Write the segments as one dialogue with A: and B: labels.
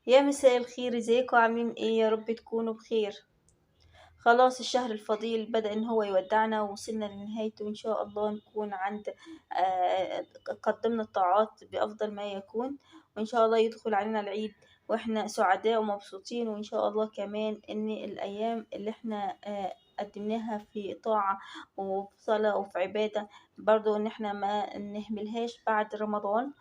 A: يا مساء الخير، ازيكم عاملين ايه؟ يا رب تكونوا بخير. خلاص الشهر الفضيل بدأ ان هو يودعنا ووصلنا لنهايته، وان شاء الله نكون عند قدمنا الطاعات بأفضل ما يكون، وان شاء الله يدخل علينا العيد واحنا سعداء ومبسوطين، وان شاء الله كمان ان الايام اللي احنا قدمناها في طاعة وفي صلاة وفي عبادة برضو ان احنا ما نهملهاش بعد رمضان.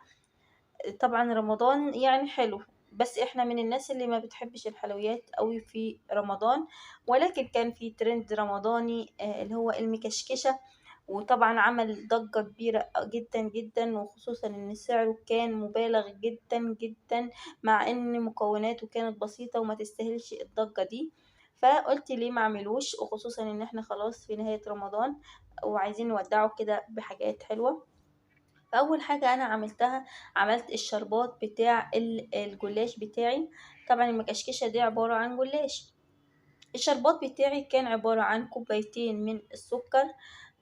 A: طبعا رمضان يعني حلو، بس احنا من الناس اللي ما بتحبش الحلويات قوي في رمضان، ولكن كان في ترند رمضاني اللي هو المكشكشة، وطبعا عمل ضجة كبيرة جدا جدا، وخصوصا ان سعره كان مبالغ جدا جدا، مع ان مكوناته كانت بسيطة وما تستاهلش الضجة دي. فقلت ليه ما اعملوش، وخصوصا ان احنا خلاص في نهاية رمضان وعايزين نودعه كده بحاجات حلوة. فأول حاجة أنا عملتها، عملت الشربات بتاع الجلاش بتاعي. طبعا المكشكشة دي عبارة عن جلاش. الشربات بتاعي كان عبارة عن كوبايتين من السكر،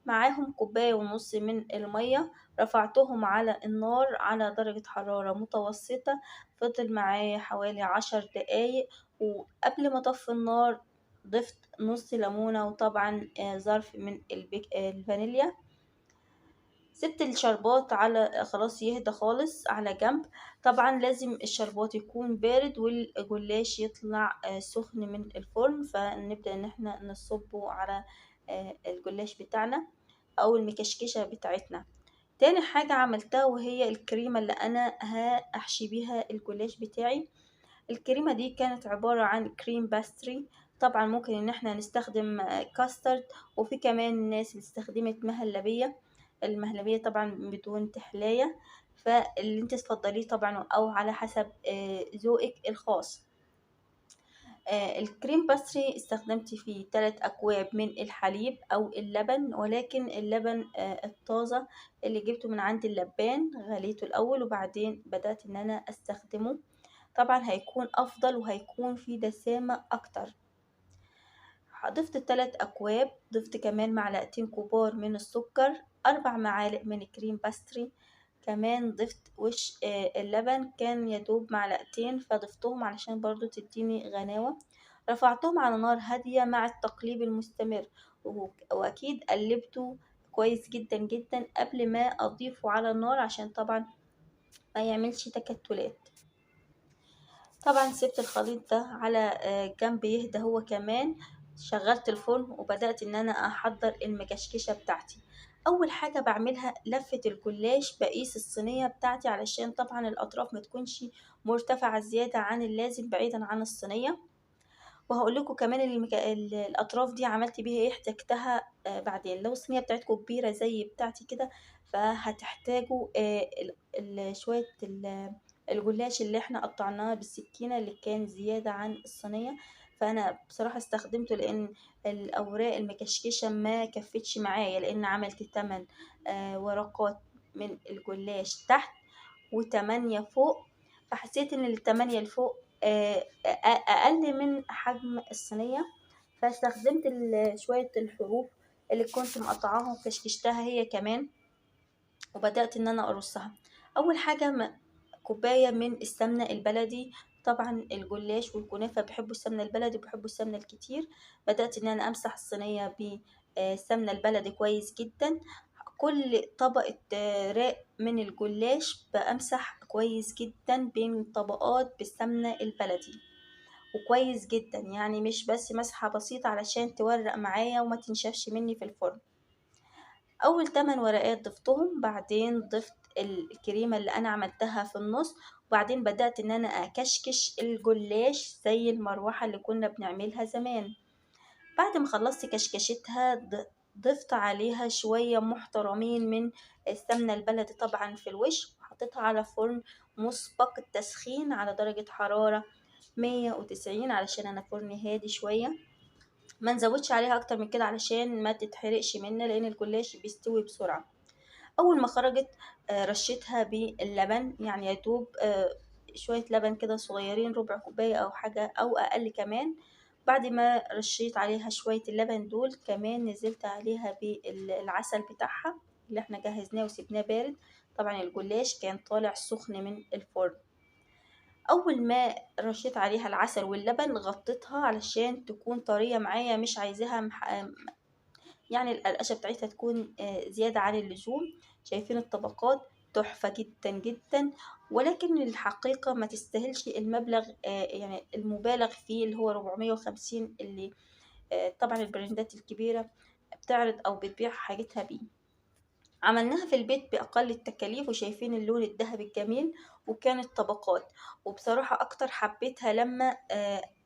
A: معاهم كوباية ونص من المية. رفعتهم على النار على درجة حرارة متوسطة، فضل معايا حوالي 10 دقايق، وقبل ما أطفي النار ضفت نص ليمونة، وطبعا ظرف من الفانيليا. سبت الشربات على خلاص يهدى خالص على جنب. طبعا لازم الشربات يكون بارد والجلاش يطلع سخن من الفرن، فنبدأ ان احنا نصبه على الجلاش بتاعنا او المكشكشة بتاعتنا. تاني حاجة عملتها وهي الكريمة اللي انا هحشي بيها الجلاش بتاعي. الكريمة دي كانت عبارة عن كريم باستري. طبعا ممكن ان احنا نستخدم كاسترد، وفي كمان ناس استخدمت مهلبية. المهلبية طبعا بدون تحلاية، فاللي انت تفضليه طبعا او على حسب ذوقك الخاص. الكريم باستري استخدمت فيه 3 أكواب من الحليب أو اللبن، ولكن اللبن الطازة اللي جبته من عند اللبان غليته الأول وبعدين بدأت إن أنا أستخدمه. طبعا هيكون أفضل وهيكون فيه دسامة أكتر. ضفت ال3 أكواب، ضفت كمان معلقتين كبار من السكر، 4 معالق من الكريم باستري. كمان ضفت وش اللبن كان يدوب معلقتين، فضفتهم علشان برضو تديني غناوة. رفعتهم على نار هادية مع التقليب المستمر، وأكيد قلبته كويس جدا جدا قبل ما أضيفه على النار عشان طبعا ما يعملش تكتلات. طبعا سبت الخليط ده على جنب يهدى هو كمان. شغلت الفرن وبدأت ان انا احضر المكشكشة بتاعتي. اول حاجة بعملها لفة الجلاش بقيس الصينية بتاعتي علشان طبعا الاطراف ما تكونش مرتفعة زيادة عن اللازم بعيدا عن الصينية. وهقول لكم كمان الاطراف دي عملت بيها ايه، احتجتها بعدين. لو الصينية بتاعتكم كبيرة زي بتاعتي كده، فهتحتاجوا شوية الجلاش اللي احنا قطعناه بالسكينة اللي كان زيادة عن الصينية. فانا بصراحة استخدمته لان الاوراق المكشكشة ما كفتش معايا، لان عملت 8 ورقات من الجلاش تحت و8 فوق. فحسيت ان ال8 اللي فوق اقل من حجم الصينية، فاستخدمت شوية الحروف اللي كنت مقطعاها وكشكشتها هي كمان، وبدأت ان انا ارصها. اول حاجة كوباية من السمنة البلدي. طبعا الجلاش والكنافة بيحبوا السمنة البلدي وبيحبوا السمنة الكتير. بدأت ان انا امسح الصينية بالسمنة البلدي كويس جدا. كل طبقة راق من الجلاش بمسح كويس جدا بين الطبقات بالسمنة البلدي، وكويس جدا يعني مش بس مسحة بسيطة علشان تورق معايا وما تنشفش مني في الفرن. اول 8 ورقات ضفتهم، بعدين ضفت الكريمة اللي انا عملتها في النص، وبعدين بدأت ان انا اكشكش الجلاش زي المروحة اللي كنا بنعملها زمان. بعد ما خلصت كشكشتها ضفت عليها شوية محترمين من السمنة البلدي طبعا في الوش، وحطيتها على فرن مسبق التسخين على درجة حرارة 190 علشان انا فرني هادي شوية. ما نزودش عليها اكتر من كده علشان ما تتحرقش منا، لان الجلاش بيستوي بسرعة. اول ما خرجت رشيتها باللبن، يعني يا دوب شوية لبن كده صغيرين، ربع كوباية او حاجة او اقل كمان. بعد ما رشيت عليها شوية اللبن دول، كمان نزلت عليها بالعسل بتاعها اللي احنا جهزناه وسيبناه بارد. طبعا الجلاش كان طالع سخن من الفرن. أول ما رشيت عليها العسل واللبن غطيتها علشان تكون طرية معايا، مش عايزاها يعني القرقشة بتاعتها تكون زيادة عن اللزوم. شايفين الطبقات تحفة جدا جدا، ولكن الحقيقة ما تستاهلش المبلغ يعني المبالغ فيه اللي هو 450 اللي طبعا البراندات الكبيرة بتعرض أو بتبيع حاجتها بيه. عملناها في البيت بأقل التكاليف، وشايفين اللون الذهبي الجميل وكانت طبقات. وبصراحة أكتر حبيتها لما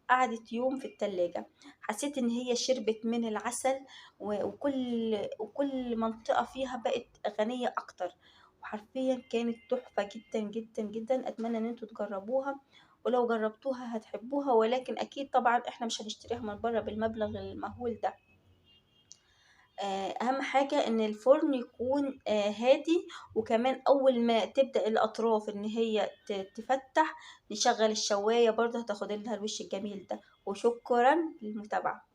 A: قعدت يوم في التلاجة، حسيت إن هي شربت من العسل، وكل منطقة فيها بقت غنية أكتر، وحرفيا كانت تحفة جدا جدا جدا. أتمنى إن انتوا تجربوها، ولو جربتوها هتحبوها، ولكن أكيد طبعا احنا مش هنشتريها من بره بالمبلغ المهول ده. اهم حاجة ان الفرن يكون هادي، وكمان اول ما تبدأ الاطراف ان هي تفتح نشغل الشواية برضه هتاخد لها الوش الجميل ده. وشكرا للمتابعة.